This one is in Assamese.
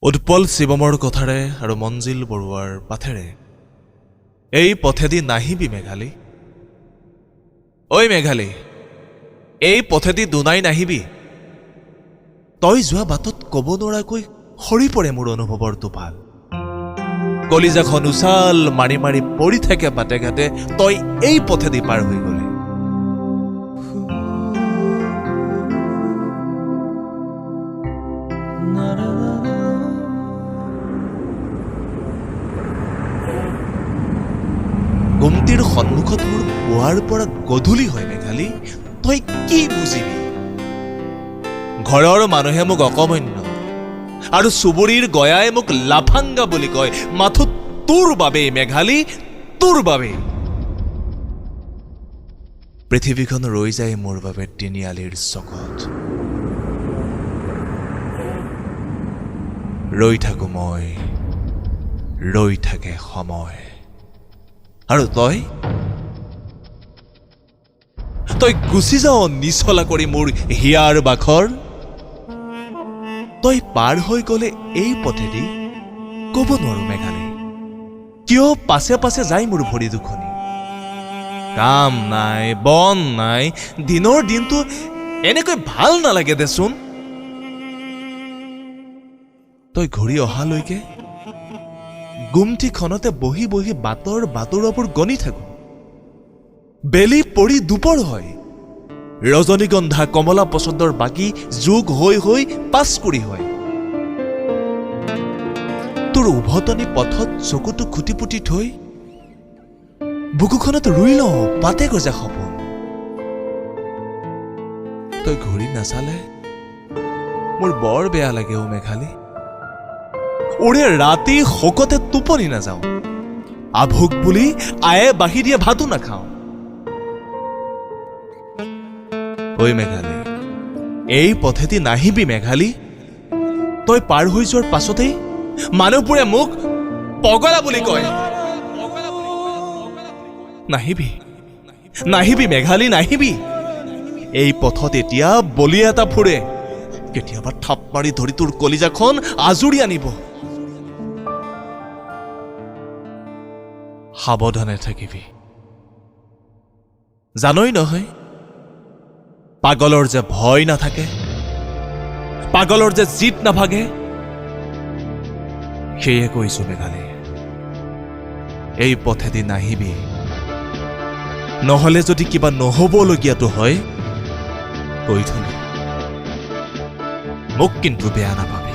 উৎপল শিৱমৰ কথাৰে আৰু মঞ্জিল বৰুৱাৰ পাথেৰে এই পথেদি নাহিবি মেঘালী। ঐ মেঘালী, এই পথেদি দুনাই নাহিবি। তই যোৱা বাটত কব নোৱাৰাকৈ সৰি পৰে মোৰ অনুভৱৰ টোপাল। কলিজাখন উছাল মাৰি মাৰি পৰি থাকে বাটে ঘাটে তই এই পথেদি পাৰ হৈ গলি। গুমটিৰ সন্মুখত মোৰ পুৱাৰ পৰা গধূলি হয় মেঘালী, তই কি বুজিবি? ঘৰৰ মানুহে মোক অকমন্য আৰু চুবুৰীৰ গয়াই মোক লাফাংগা বুলি কয়, মাথো তোৰ বাবেই মেঘালী, তোৰ বাবেই। পৃথিৱীখন ৰৈ যায় মোৰ বাবে তিনিআলিৰ চকত। ৰৈ থাকো মই, ৰৈ থাকে সময়। আৰু তই গুচি যাও নিচলা কৰি মোৰ হিয়াৰ বাখৰ। তই পাৰ হৈ গলে এই পথেদি কব নোৱাৰো মেঘালী, কিয় পাছে পাছে যায় মোৰ ভৰি দুখনি। কাম নাই, বন নাই, দিনৰ দিনটো এনেকৈ ভাল নালাগে দেচোন। তই ঘূৰি অহালৈকে গুমটিখনতে বহি বহি বাটৰ বাতৰাবোৰ গণি থাকো। বেলি পৰি দুপৰ হয়, ৰজনীগন্ধা কমলা পচন্দৰ বাকী যোগ হৈ হৈ পাঁচকুৰি হয়। তোৰ উভতনি পথত চকুটো খুটি পুটি থৈ বুকুখনত ৰুই লওঁ পাতে গজা সপোন। তই ঘূৰি নাচালে মোৰ বৰ বেয়া লাগে অ মেঘালী। ওৰে ৰাতি শকতে টোপনি নাযাওঁ, আভোক বুলি আয়ে বাঢ়ি দিয়ে ভাতো নাখাওঁ। ঐ মেঘালী, এই পথেদি নাহিবি মেঘালী। তই পাৰ হৈ যোৱাৰ পাছতেই মানুহবোৰে মোক পগলা বুলি কয়। নাহিবি, নাহিবি মেঘালী, নাহিবি। এই পথত এতিয়া বলি এটা ফুৰে, কেতিয়াবা থাপ মাৰি ধৰি তোৰ কলিজাখন আজুৰি আনিব। সাৱধানে থাকিবি। জানই নহয়, পাগলৰ যে ভয় নাথাকে, পাগলৰ যে জিত নাভাগে। সেয়ে কৈছো মেঘালী, এই পথেদি নাহিবি। নহলে যদি কিবা নহবলগীয়াটো হয় কৈ থলো, মোক কিন্তু বেয়া নাপাবি।